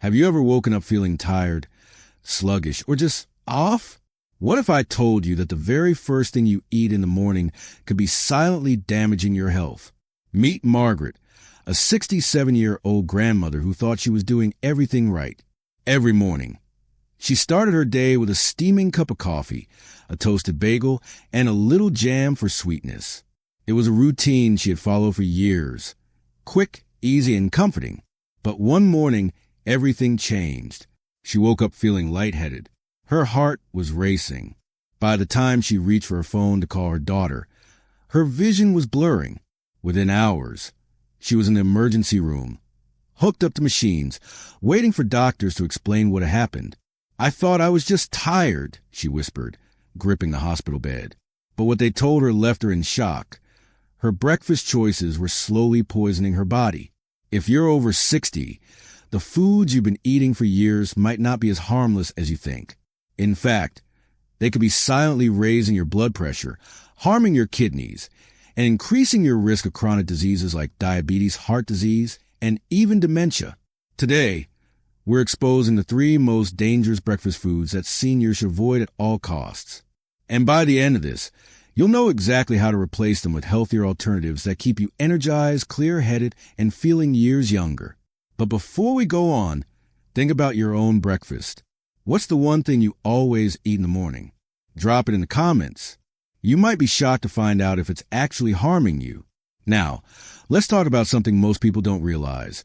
Have you ever woken up feeling tired, sluggish, or just off? What if I told you that the very first thing you eat in the morning could be silently damaging your health? Meet Margaret, a 67-year-old grandmother who thought she was doing everything right every morning. She started her day with a steaming cup of coffee, a toasted bagel, and a little jam for sweetness. It was a routine she had followed for years. Quick, easy, and comforting. But one morning, everything changed. She woke up feeling lightheaded. Her heart was racing. By the time she reached for her phone to call her daughter, her vision was blurring. Within hours, she was in the emergency room, hooked up to machines, waiting for doctors to explain what had happened. "I thought I was just tired," she whispered, gripping the hospital bed. But what they told her left her in shock. Her breakfast choices were slowly poisoning her body. If you're over 60, the foods you've been eating for years might not be as harmless as you think. In fact, they could be silently raising your blood pressure, harming your kidneys, and increasing your risk of chronic diseases like diabetes, heart disease, and even dementia. Today, we're exposing the 3 most dangerous breakfast foods that seniors should avoid at all costs. And by the end of this, you'll know exactly how to replace them with healthier alternatives that keep you energized, clear-headed, and feeling years younger. But before we go on, think about your own breakfast. What's the one thing you always eat in the morning? Drop it in the comments. You might be shocked to find out if it's actually harming you. Now, let's talk about something most people don't realize: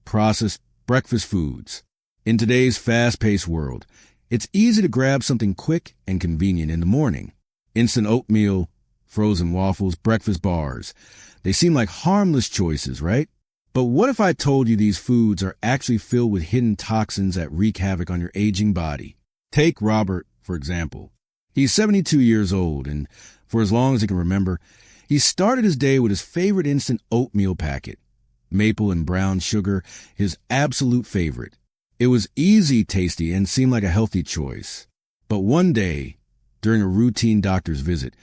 processed breakfast foods. In today's fast-paced world, it's easy to grab something quick and convenient in the morning. Instant oatmeal, frozen waffles, breakfast bars. They seem like harmless choices, right? But what if I told you these foods are actually filled with hidden toxins that wreak havoc on your aging body? Take Robert, for example. He's 72 years old, and for as long as he can remember, he started his day with his favorite instant oatmeal packet. Maple and brown sugar, his absolute favorite. It was easy, tasty, and seemed like a healthy choice. But one day, during a routine doctor's visit,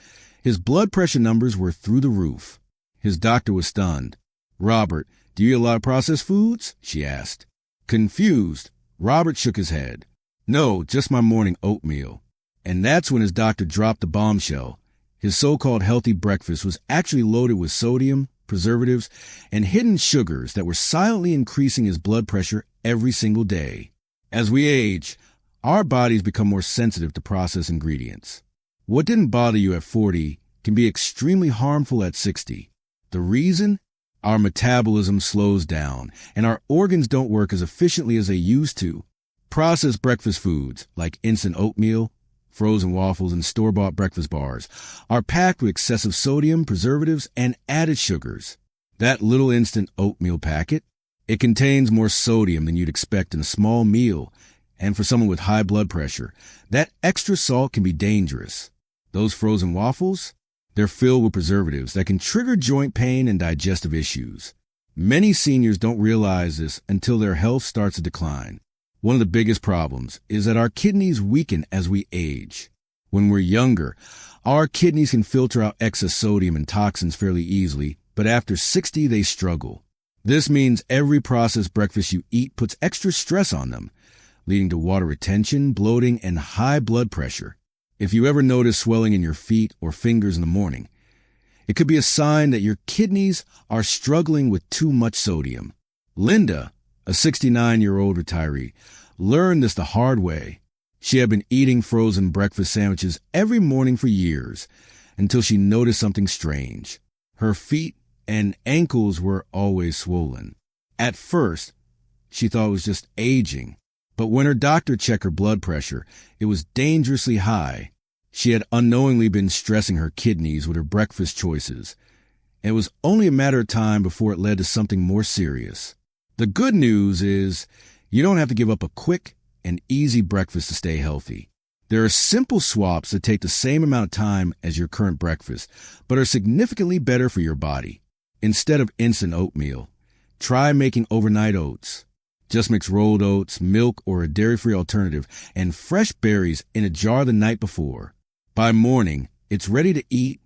his blood pressure numbers were through the roof. His doctor was stunned. "Robert, do you eat a lot of processed foods?" she asked. Confused, Robert shook his head. "No, just my morning oatmeal." And that's when his doctor dropped the bombshell. His so-called healthy breakfast was actually loaded with sodium, preservatives, and hidden sugars that were silently increasing his blood pressure every single day. As we age, our bodies become more sensitive to processed ingredients. What didn't bother you at 40 can be extremely harmful at 60. The reason? Our metabolism slows down, and our organs don't work as efficiently as they used to. Processed breakfast foods, like instant oatmeal, frozen waffles, and store-bought breakfast bars, are packed with excessive sodium, preservatives, and added sugars. That little instant oatmeal packet, it contains more sodium than you'd expect in a small meal, and for someone with high blood pressure, that extra salt can be dangerous. Those frozen waffles? They're filled with preservatives that can trigger joint pain and digestive issues. Many seniors don't realize this until their health starts to decline. One of the biggest problems is that our kidneys weaken as we age. When we're younger, our kidneys can filter out excess sodium and toxins fairly easily, but after 60, they struggle. This means every processed breakfast you eat puts extra stress on them, leading to water retention, bloating, and high blood pressure. If you ever notice swelling in your feet or fingers in the morning, it could be a sign that your kidneys are struggling with too much sodium. Linda, a 69-year-old retiree, learned this the hard way. She had been eating frozen breakfast sandwiches every morning for years until she noticed something strange. Her feet and ankles were always swollen. At first, she thought it was just aging. But when her doctor checked her blood pressure, it was dangerously high. She had unknowingly been stressing her kidneys with her breakfast choices. It was only a matter of time before it led to something more serious. The good news is you don't have to give up a quick and easy breakfast to stay healthy. There are simple swaps that take the same amount of time as your current breakfast, but are significantly better for your body. Instead of instant oatmeal, try making overnight oats. Just mix rolled oats, milk, or a dairy-free alternative, and fresh berries in a jar the night before. By morning, it's ready to eat,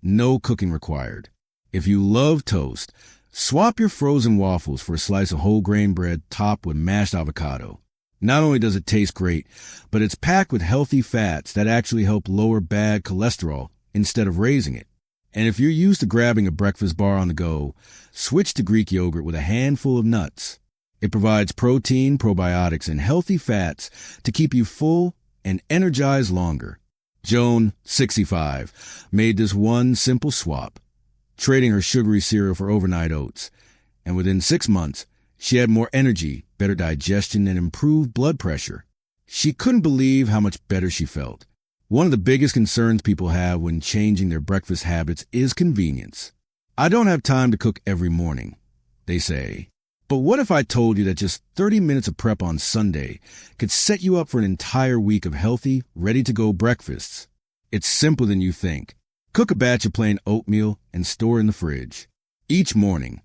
no cooking required. If you love toast, Swap your frozen waffles for a slice of whole grain bread topped with mashed avocado. Not only does it taste great, but it's packed with healthy fats that actually help lower bad cholesterol instead of raising it. And if you're used to grabbing a breakfast bar on the go, switch to Greek yogurt with a handful of nuts. It provides protein, probiotics, and healthy fats to keep you full and energized longer. Joan, 65, made this one simple swap, trading her sugary cereal for overnight oats. And within 6 months, she had more energy, better digestion, and improved blood pressure. She couldn't believe how much better she felt. One of the biggest concerns people have when changing their breakfast habits is convenience. I don't have time to cook every morning, they say. But what if I told you that just 30 minutes of prep on Sunday could set you up for an entire week of healthy, ready-to-go breakfasts? It's simpler than you think. Cook a batch of plain oatmeal and store in the fridge. Each morning,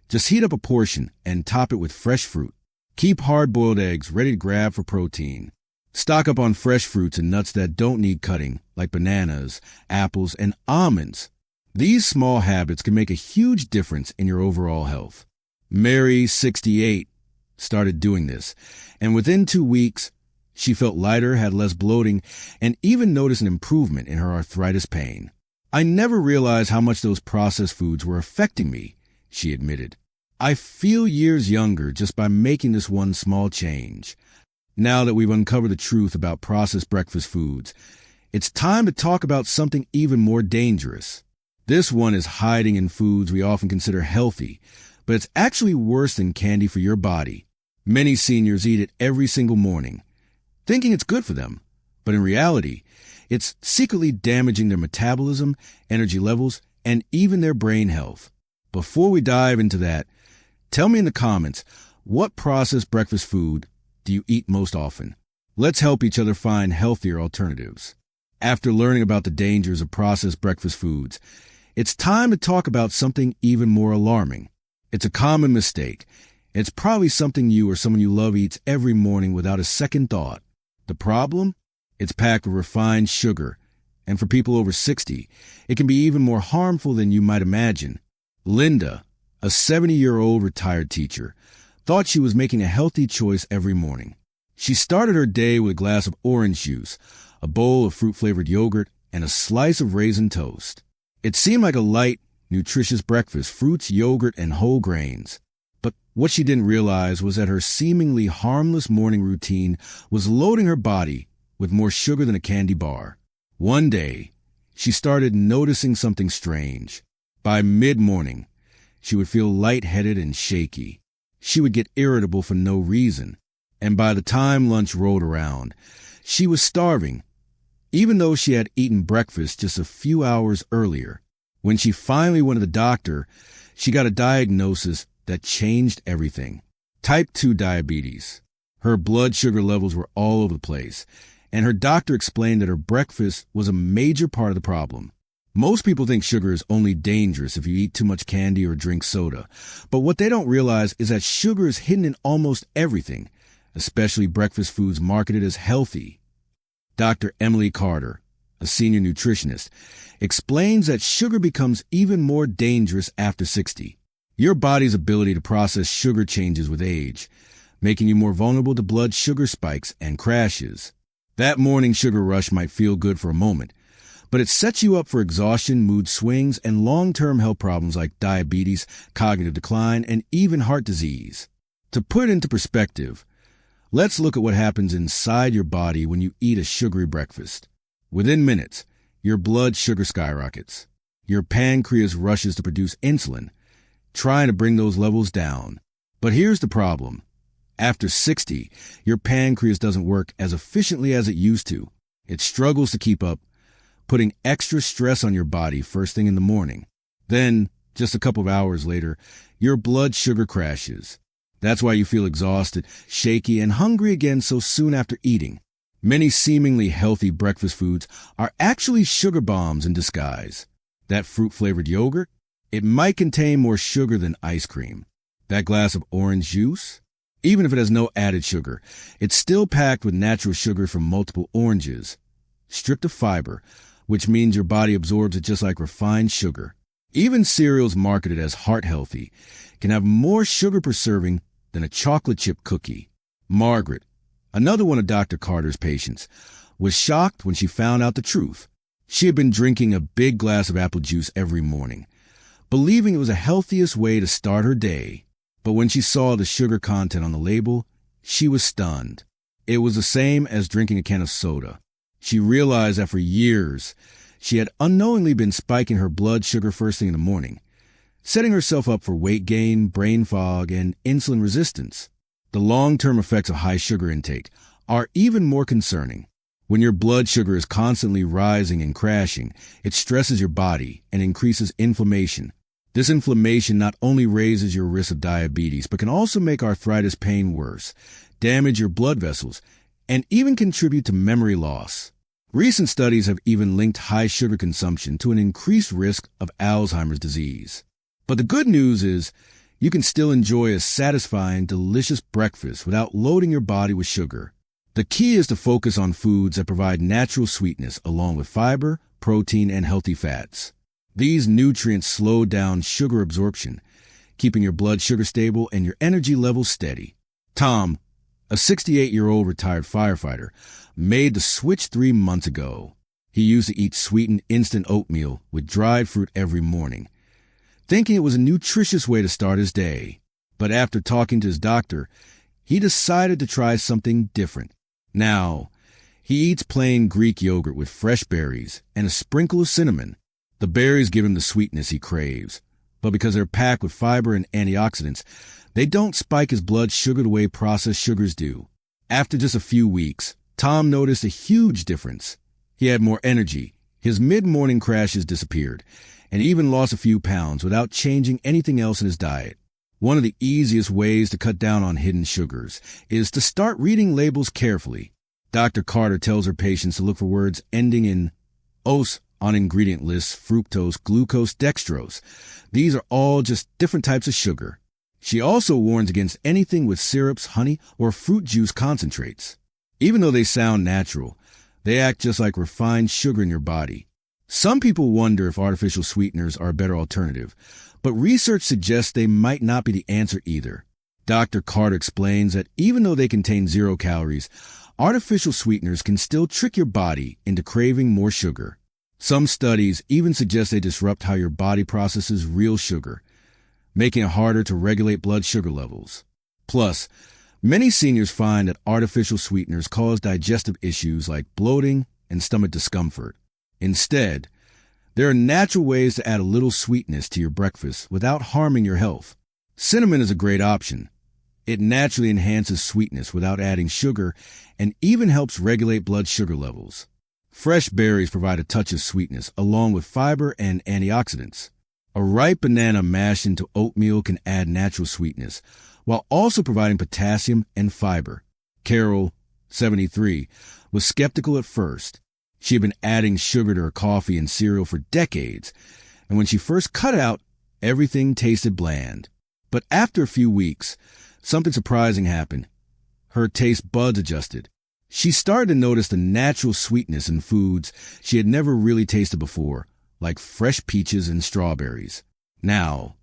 just heat up a portion and top it with fresh fruit. Keep hard-boiled eggs ready to grab for protein. Stock up on fresh fruits and nuts that don't need cutting, like bananas, apples, and almonds. These small habits can make a huge difference in your overall health. Mary, 68, started doing this, and within 2 weeks, she felt lighter, had less bloating, and even noticed an improvement in her arthritis pain. I never realized how much those processed foods were affecting me, she admitted. I feel years younger just by making this one small change. Now that we've uncovered the truth about processed breakfast foods, it's time to talk about something even more dangerous. This one is hiding in foods we often consider healthy, but it's actually worse than candy for your body. Many seniors eat it every single morning, thinking it's good for them, but in reality, it's secretly damaging their metabolism, energy levels, and even their brain health. Before we dive into that, tell me in the comments, what processed breakfast food do you eat most often? Let's help each other find healthier alternatives. After learning about the dangers of processed breakfast foods, it's time to talk about something even more alarming. It's a common mistake. It's probably something you or someone you love eats every morning without a second thought. The problem? It's packed with refined sugar, and for people over 60, it can be even more harmful than you might imagine. Linda, a 70-year-old retired teacher, thought she was making a healthy choice every morning. She started her day with a glass of orange juice, a bowl of fruit-flavored yogurt, and a slice of raisin toast. It seemed like a light, nutritious breakfast, fruits, yogurt, and whole grains. But what she didn't realize was that her seemingly harmless morning routine was loading her body with more sugar than a candy bar. One day, she started noticing something strange. By mid-morning, she would feel lightheaded and shaky. She would get irritable for no reason. And by the time lunch rolled around, she was starving, even though she had eaten breakfast just a few hours earlier. When she finally went to the doctor, she got a diagnosis that changed everything. Type 2 diabetes. Her blood sugar levels were all over the place, and her doctor explained that her breakfast was a major part of the problem. Most people think sugar is only dangerous if you eat too much candy or drink soda, but what they don't realize is that sugar is hidden in almost everything, especially breakfast foods marketed as healthy. Dr. Emily Carter, a senior nutritionist, explains that sugar becomes even more dangerous after 60. Your body's ability to process sugar changes with age, making you more vulnerable to blood sugar spikes and crashes. That morning sugar rush might feel good for a moment, but it sets you up for exhaustion, mood swings, and long-term health problems like diabetes, cognitive decline, and even heart disease. To put it into perspective, let's look at what happens inside your body when you eat a sugary breakfast. Within minutes, your blood sugar skyrockets. Your pancreas rushes to produce insulin, trying to bring those levels down. But here's the problem. After 60, your pancreas doesn't work as efficiently as it used to. It struggles to keep up, putting extra stress on your body first thing in the morning. Then, just a couple of hours later, your blood sugar crashes. That's why you feel exhausted, shaky, and hungry again so soon after eating. Many seemingly healthy breakfast foods are actually sugar bombs in disguise. That fruit-flavored yogurt? It might contain more sugar than ice cream. That glass of orange juice? Even if it has no added sugar, it's still packed with natural sugar from multiple oranges, stripped of fiber, which means your body absorbs it just like refined sugar. Even cereals marketed as heart healthy can have more sugar per serving than a chocolate chip cookie. Margaret, another one of Dr. Carter's patients, was shocked when she found out the truth. She had been drinking a big glass of apple juice every morning, believing it was the healthiest way to start her day. But when she saw the sugar content on the label, she was stunned. It was the same as drinking a can of soda. She realized that for years, she had unknowingly been spiking her blood sugar first thing in the morning, setting herself up for weight gain, brain fog, and insulin resistance. The long-term effects of high sugar intake are even more concerning. When your blood sugar is constantly rising and crashing, it stresses your body and increases inflammation. This inflammation not only raises your risk of diabetes, but can also make arthritis pain worse, damage your blood vessels, and even contribute to memory loss. Recent studies have even linked high sugar consumption to an increased risk of Alzheimer's disease. But the good news is you can still enjoy a satisfying, delicious breakfast without loading your body with sugar. The key is to focus on foods that provide natural sweetness along with fiber, protein, and healthy fats. These nutrients slow down sugar absorption, keeping your blood sugar stable and your energy levels steady. Tom, a 68-year-old retired firefighter, made the switch 3 months ago. He used to eat sweetened instant oatmeal with dried fruit every morning, thinking it was a nutritious way to start his day. But after talking to his doctor, he decided to try something different. Now, he eats plain Greek yogurt with fresh berries and a sprinkle of cinnamon. The berries give him the sweetness he craves, but because they're packed with fiber and antioxidants, they don't spike his blood sugar the way processed sugars do. After just a few weeks, Tom noticed a huge difference. He had more energy, his mid-morning crashes disappeared, and even lost a few pounds without changing anything else in his diet. One of the easiest ways to cut down on hidden sugars is to start reading labels carefully. Dr. Carter tells her patients to look for words ending in "-ose on ingredient lists: fructose, glucose, dextrose. These are all just different types of sugar. She also warns against anything with syrups, honey, or fruit juice concentrates. Even though they sound natural, they act just like refined sugar in your body. Some people wonder if artificial sweeteners are a better alternative, but research suggests they might not be the answer either. Dr. Carter explains that even though they contain 0 calories, artificial sweeteners can still trick your body into craving more sugar. Some studies even suggest they disrupt how your body processes real sugar, making it harder to regulate blood sugar levels. Plus, many seniors find that artificial sweeteners cause digestive issues like bloating and stomach discomfort. Instead, there are natural ways to add a little sweetness to your breakfast without harming your health. Cinnamon is a great option. It naturally enhances sweetness without adding sugar and even helps regulate blood sugar levels. Fresh berries provide a touch of sweetness along with fiber and antioxidants. A ripe banana mashed into oatmeal can add natural sweetness while also providing potassium and fiber. Carol, 73, was skeptical at first. She had been adding sugar to her coffee and cereal for decades, and when she first cut out, everything tasted bland. But after a few weeks, something surprising happened. Her taste buds adjusted. She started to notice the natural sweetness in foods she had never really tasted before, like fresh peaches and strawberries. Now,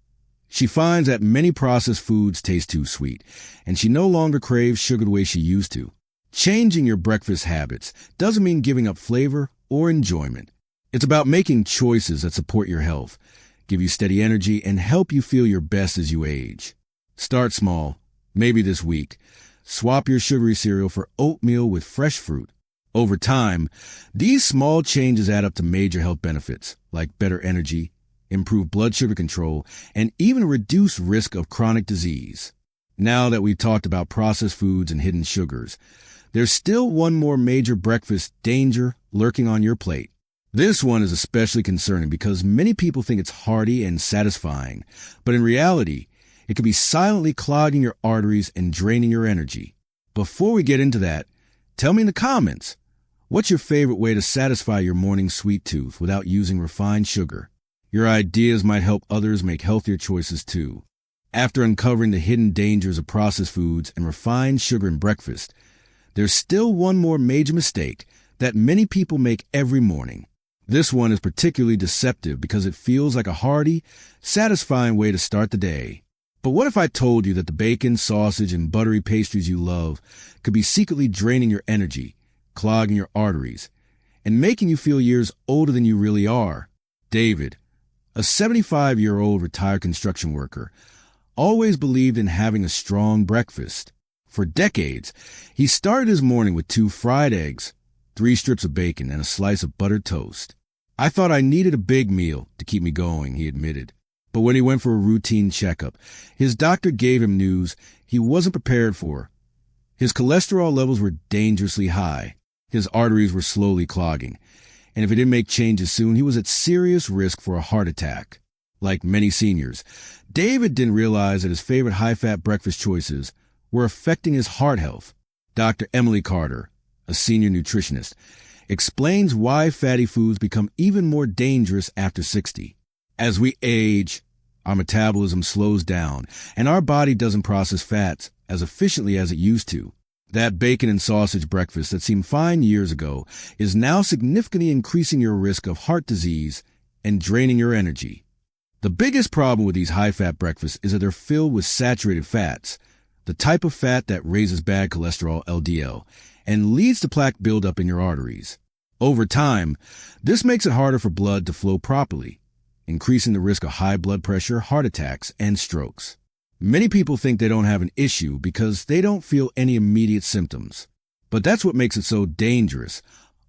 she finds that many processed foods taste too sweet, and she no longer craves sugar the way she used to. Changing your breakfast habits doesn't mean giving up flavor or enjoyment. It's about making choices that support your health, give you steady energy, and help you feel your best as you age. Start small, maybe this week. Swap your sugary cereal for oatmeal with fresh fruit. Over time, these small changes add up to major health benefits, like better energy, improved blood sugar control, and even reduced risk of chronic disease. Now that we've talked about processed foods and hidden sugars, there's still one more major breakfast danger lurking on your plate. This one is especially concerning because many people think it's hearty and satisfying, but in reality, it can be silently clogging your arteries and draining your energy. Before we get into that, tell me in the comments, what's your favorite way to satisfy your morning sweet tooth without using refined sugar? Your ideas might help others make healthier choices too. After uncovering the hidden dangers of processed foods and refined sugar in breakfast, there's still one more major mistake that many people make every morning: This one is particularly deceptive because it feels like a hearty, satisfying way to start the day. But what if I told you that the bacon, sausage, and buttery pastries you love could be secretly draining your energy, clogging your arteries, and making you feel years older than you really are? David, a 75-year-old retired construction worker, always believed in having a strong breakfast. For decades, he started his morning with 2 fried eggs, 3 strips of bacon, and a slice of buttered toast. I thought I needed a big meal to keep me going, he admitted. But when he went for a routine checkup, his doctor gave him news he wasn't prepared for. His cholesterol levels were dangerously high. His arteries were slowly clogging. And if he didn't make changes soon, he was at serious risk for a heart attack. Like many seniors, David didn't realize that his favorite high-fat breakfast choices were affecting his heart health. Dr. Emily Carter, a senior nutritionist, explains why fatty foods become even more dangerous after 60. As we age, our metabolism slows down, and our body doesn't process fats as efficiently as it used to. That bacon and sausage breakfast that seemed fine years ago is now significantly increasing your risk of heart disease and draining your energy. The biggest problem with these high-fat breakfasts is that they're filled with saturated fats, the type of fat that raises bad cholesterol, LDL, and leads to plaque buildup in your arteries. Over time, this makes it harder for blood to flow properly, increasing the risk of high blood pressure, heart attacks, and strokes. Many people think they don't have an issue because they don't feel any immediate symptoms. But that's what makes it so dangerous.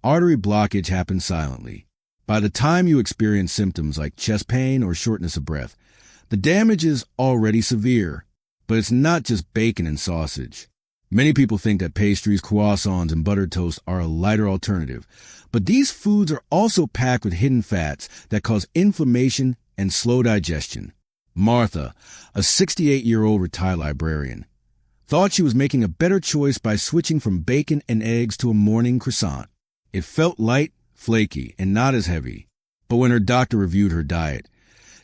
Artery blockage happens silently. By the time you experience symptoms like chest pain or shortness of breath, the damage is already severe. But it's not just bacon and sausage. Many people think that pastries, croissants, and buttered toast are a lighter alternative. But these foods are also packed with hidden fats that cause inflammation and slow digestion. Martha, a 68-year-old retired librarian, thought she was making a better choice by switching from bacon and eggs to a morning croissant. It felt light, flaky, and not as heavy. But when her doctor reviewed her diet,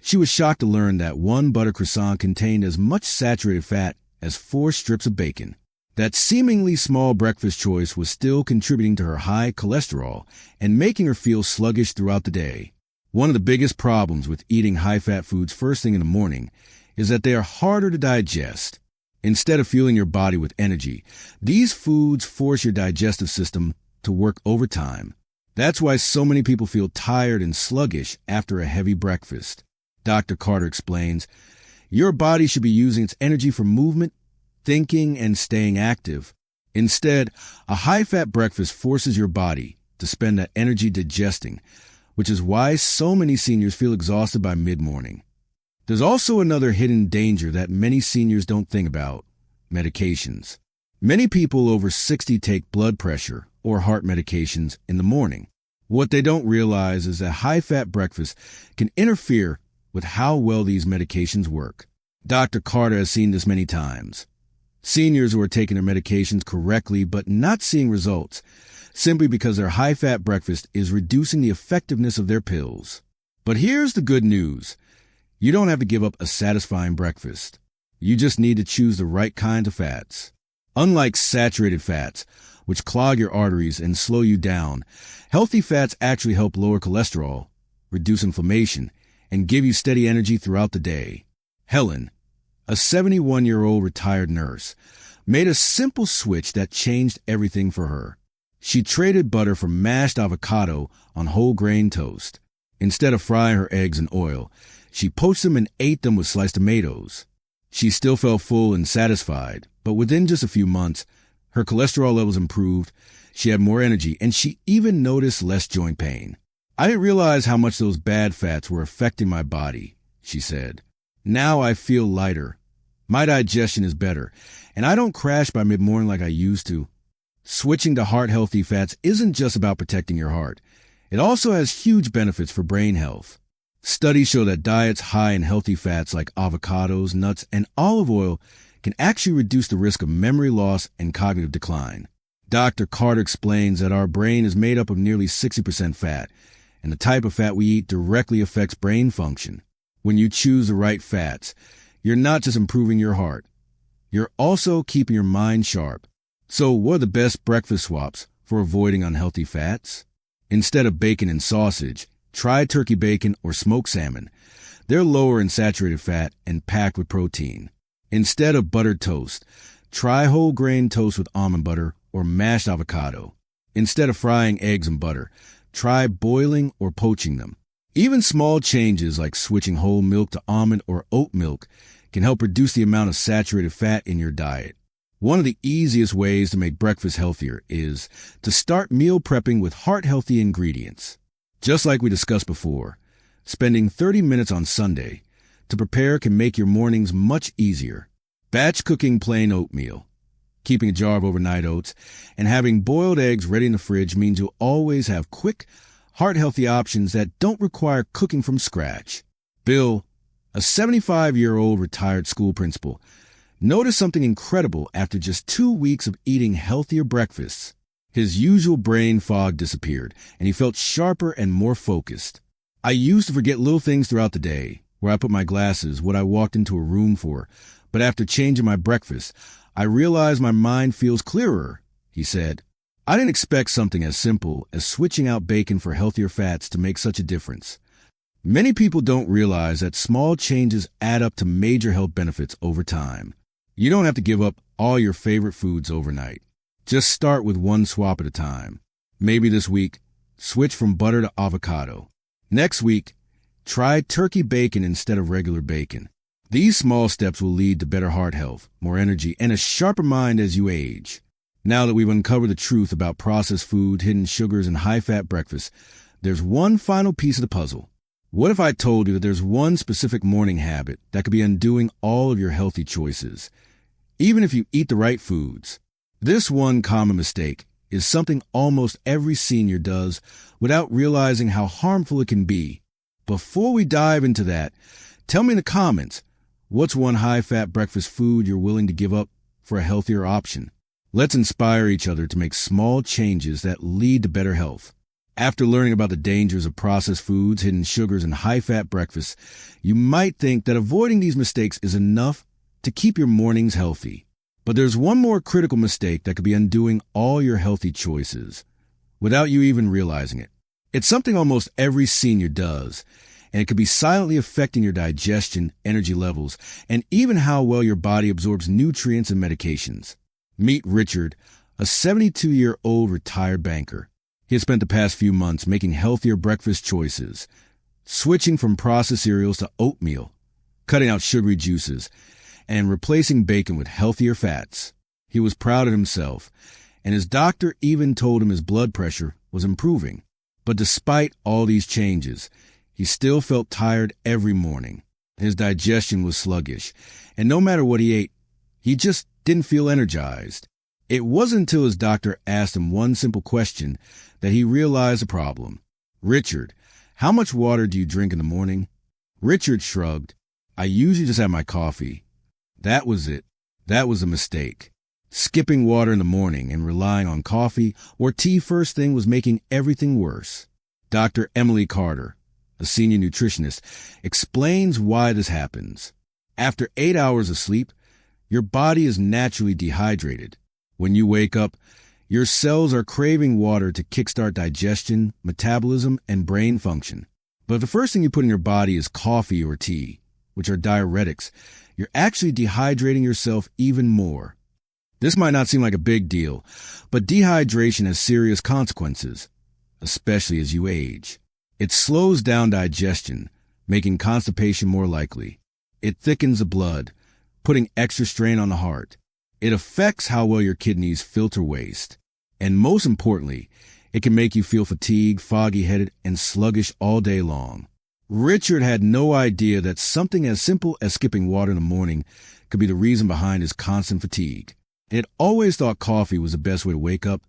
she was shocked to learn that 1 butter croissant contained as much saturated fat as 4 strips of bacon. That seemingly small breakfast choice was still contributing to her high cholesterol and making her feel sluggish throughout the day. One of the biggest problems with eating high-fat foods first thing in the morning is that they are harder to digest. Instead of fueling your body with energy, these foods force your digestive system to work overtime. That's why so many people feel tired and sluggish after a heavy breakfast. Dr. Carter explains, your body should be using its energy for movement, thinking, and staying active. Instead, a high-fat breakfast forces your body to spend that energy digesting, which is why so many seniors feel exhausted by mid-morning. There's also another hidden danger that many seniors don't think about: medications. Many people over 60 take blood pressure or heart medications in the morning. What they don't realize is that high-fat breakfast can interfere with how well these medications work. Dr. Carter has seen this many times. Seniors who are taking their medications correctly but not seeing results simply because their high-fat breakfast is reducing the effectiveness of their pills. But here's the good news. You don't have to give up a satisfying breakfast. You just need to choose the right kind of fats. Unlike saturated fats, which clog your arteries and slow you down, healthy fats actually help lower cholesterol, reduce inflammation, and give you steady energy throughout the day. Helen, a 71-year-old retired nurse, made a simple switch that changed everything for her. She traded butter for mashed avocado on whole grain toast. Instead of frying her eggs in oil, she poached them and ate them with sliced tomatoes. She still felt full and satisfied, but within just a few months, her cholesterol levels improved, she had more energy, and she even noticed less joint pain. I didn't realize how much those bad fats were affecting my body, she said. Now I feel lighter. My digestion is better, and I don't crash by mid-morning like I used to. Switching to heart-healthy fats isn't just about protecting your heart. It also has huge benefits for brain health. Studies show that diets high in healthy fats like avocados, nuts, and olive oil can actually reduce the risk of memory loss and cognitive decline. Dr. Carter explains that our brain is made up of nearly 60% fat, and the type of fat we eat directly affects brain function. When you choose the right fats, you're not just improving your heart, you're also keeping your mind sharp. So what are the best breakfast swaps for avoiding unhealthy fats? Instead of bacon and sausage, Try turkey bacon or smoked salmon. They're lower in saturated fat and packed with protein. Instead of buttered toast, try whole grain toast with almond butter or mashed avocado. Instead of frying eggs in butter, try boiling or poaching them. Even small changes like switching whole milk to almond or oat milk can help reduce the amount of saturated fat in your diet. One of the easiest ways to make breakfast healthier is to start meal prepping with heart-healthy ingredients. Just like we discussed before, spending 30 minutes on Sunday to prepare can make your mornings much easier. Batch cooking plain oatmeal, keeping a jar of overnight oats, and having boiled eggs ready in the fridge means you'll always have quick, heart-healthy options that don't require cooking from scratch. Bill, a 75-year-old retired school principal, noticed something incredible after just 2 weeks of eating healthier breakfasts. His usual brain fog disappeared, and he felt sharper and more focused. I used to forget little things throughout the day, where I put my glasses, what I walked into a room for, but after changing my breakfast, I realized my mind feels clearer, he said. I didn't expect something as simple as switching out bacon for healthier fats to make such a difference. Many people don't realize that small changes add up to major health benefits over time. You don't have to give up all your favorite foods overnight. Just start with one swap at a time. Maybe this week, switch from butter to avocado. Next week, try turkey bacon instead of regular bacon. These small steps will lead to better heart health, more energy, and a sharper mind as you age. Now that we've uncovered the truth about processed food, hidden sugars, and high-fat breakfast, there's one final piece of the puzzle. What if I told you that there's one specific morning habit that could be undoing all of your healthy choices, even if you eat the right foods? This one common mistake is something almost every senior does without realizing how harmful it can be. Before we dive into that, tell me in the comments, what's one high-fat breakfast food you're willing to give up for a healthier option? Let's inspire each other to make small changes that lead to better health. After learning about the dangers of processed foods, hidden sugars, and high-fat breakfasts, you might think that avoiding these mistakes is enough to keep your mornings healthy. But there's one more critical mistake that could be undoing all your healthy choices without you even realizing it. It's something almost every senior does, and it could be silently affecting your digestion, energy levels, and even how well your body absorbs nutrients and medications. Meet Richard, a 72-year-old retired banker. He has spent the past few months making healthier breakfast choices, switching from processed cereals to oatmeal, cutting out sugary juices, and replacing bacon with healthier fats. He was proud of himself, and his doctor even told him his blood pressure was improving. But despite all these changes, he still felt tired every morning. His digestion was sluggish, and no matter what he ate, he just didn't feel energized. It wasn't until his doctor asked him one simple question that he realized the problem. "Richard, how much water do you drink in the morning?" Richard shrugged. "I usually just have my coffee." That was it. That was a mistake. Skipping water in the morning and relying on coffee or tea first thing was making everything worse. Dr. Emily Carter, a senior nutritionist, explains why this happens. After 8 hours of sleep, your body is naturally dehydrated. When you wake up, your cells are craving water to kickstart digestion, metabolism, and brain function. But if the first thing you put in your body is coffee or tea, which are diuretics, you're actually dehydrating yourself even more. This might not seem like a big deal, but dehydration has serious consequences, especially as you age. It slows down digestion, making constipation more likely. It thickens the blood, putting extra strain on the heart. It affects how well your kidneys filter waste. And most importantly, it can make you feel fatigued, foggy-headed, and sluggish all day long. Richard had no idea that something as simple as skipping water in the morning could be the reason behind his constant fatigue. He had always thought coffee was the best way to wake up,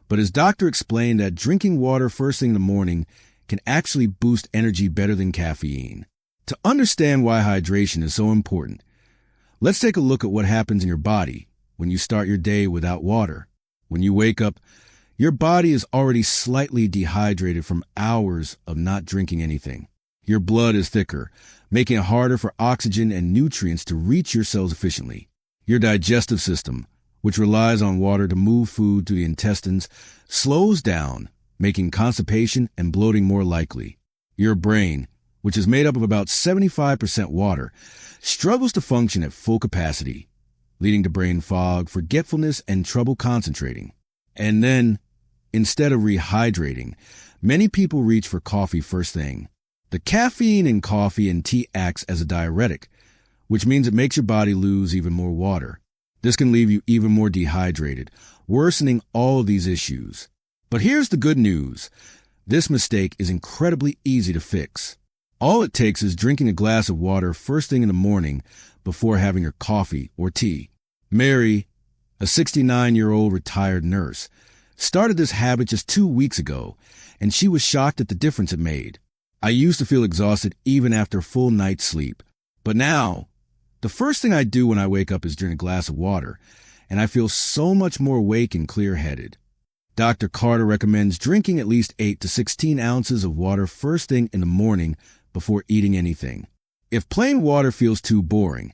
but his doctor explained that drinking water first thing in the morning can actually boost energy better than caffeine. To understand why hydration is so important, let's take a look at what happens in your body when you start your day without water. When you wake up, your body is already slightly dehydrated from hours of not drinking anything. Your blood is thicker, making it harder for oxygen and nutrients to reach your cells efficiently. Your digestive system, which relies on water to move food to the intestines, slows down, making constipation and bloating more likely. Your brain, which is made up of about 75% water, struggles to function at full capacity, leading to brain fog, forgetfulness, and trouble concentrating. And then, instead of rehydrating, many people reach for coffee first thing. The caffeine in coffee and tea acts as a diuretic, which means it makes your body lose even more water. This can leave you even more dehydrated, worsening all of these issues. But here's the good news. This mistake is incredibly easy to fix. All it takes is drinking a glass of water first thing in the morning before having your coffee or tea. Mary, a 69-year-old retired nurse, started this habit just 2 weeks ago, and she was shocked at the difference it made. I used to feel exhausted even after a full night's sleep. But now, the first thing I do when I wake up is drink a glass of water, and I feel so much more awake and clear-headed. Dr. Carter recommends drinking at least 8 to 16 ounces of water first thing in the morning before eating anything. If plain water feels too boring,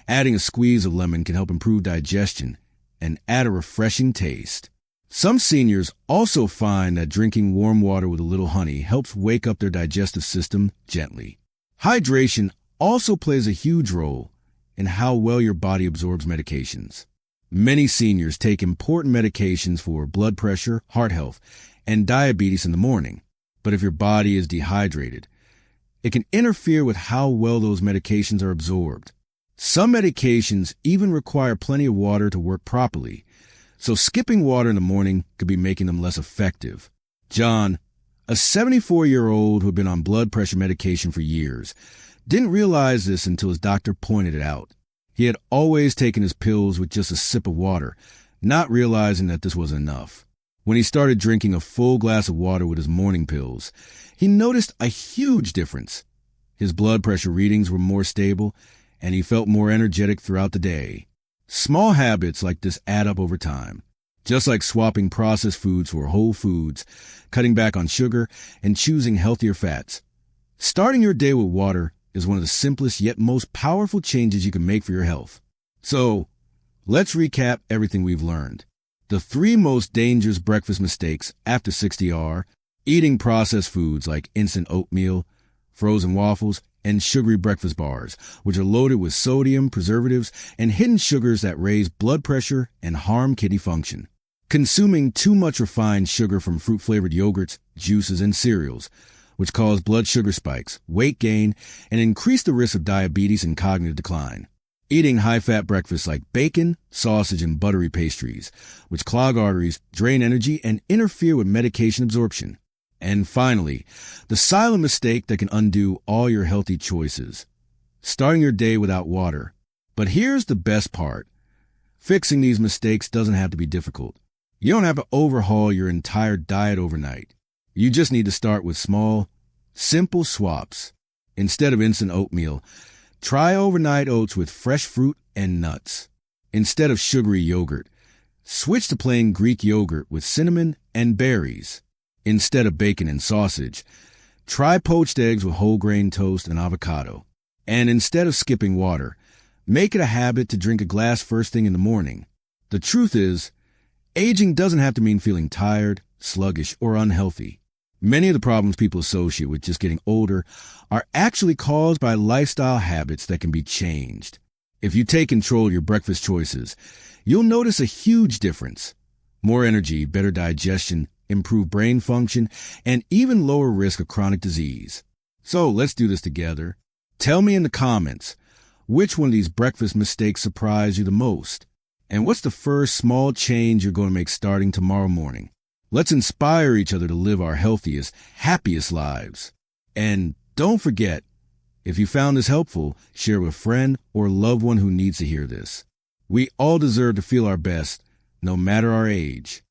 adding a squeeze of lemon can help improve digestion and add a refreshing taste. Some seniors also find that drinking warm water with a little honey helps wake up their digestive system gently. Hydration also plays a huge role in how well your body absorbs medications. Many seniors take important medications for blood pressure, heart health, and diabetes in the morning. But if your body is dehydrated, it can interfere with how well those medications are absorbed. Some medications even require plenty of water to work properly, so skipping water in the morning could be making them less effective. John, a 74-year-old who had been on blood pressure medication for years, didn't realize this until his doctor pointed it out. He had always taken his pills with just a sip of water, not realizing that this wasn't enough. When he started drinking a full glass of water with his morning pills, he noticed a huge difference. His blood pressure readings were more stable, and he felt more energetic throughout the day. Small habits like this add up over time, just like swapping processed foods for whole foods, cutting back on sugar, and choosing healthier fats. Starting your day with water is one of the simplest yet most powerful changes you can make for your health. So, let's recap everything we've learned. The 3 most dangerous breakfast mistakes after 60 are eating processed foods like instant oatmeal, frozen waffles, and sugary breakfast bars, which are loaded with sodium, preservatives, and hidden sugars that raise blood pressure and harm kidney function. Consuming too much refined sugar from fruit-flavored yogurts, juices, and cereals, which cause blood sugar spikes, weight gain, and increase the risk of diabetes and cognitive decline. Eating high-fat breakfasts like bacon, sausage, and buttery pastries, which clog arteries, drain energy, and interfere with medication absorption. And finally, the silent mistake that can undo all your healthy choices: starting your day without water. But here's the best part. Fixing these mistakes doesn't have to be difficult. You don't have to overhaul your entire diet overnight. You just need to start with small, simple swaps. Instead of instant oatmeal, try overnight oats with fresh fruit and nuts. Instead of sugary yogurt, switch to plain Greek yogurt with cinnamon and berries. Instead of bacon and sausage, try poached eggs with whole grain toast and avocado. And instead of skipping water, make it a habit to drink a glass first thing in the morning. The truth is, aging doesn't have to mean feeling tired, sluggish, or unhealthy. Many of the problems people associate with just getting older are actually caused by lifestyle habits that can be changed. If you take control of your breakfast choices, you'll notice a huge difference. More energy, better digestion, improved brain function, and even lower risk of chronic disease. So let's do this together. Tell me in the comments, which one of these breakfast mistakes surprised you the most? And what's the first small change you're going to make starting tomorrow morning? Let's inspire each other to live our healthiest, happiest lives. And don't forget, if you found this helpful, share with a friend or loved one who needs to hear this. We all deserve to feel our best, no matter our age.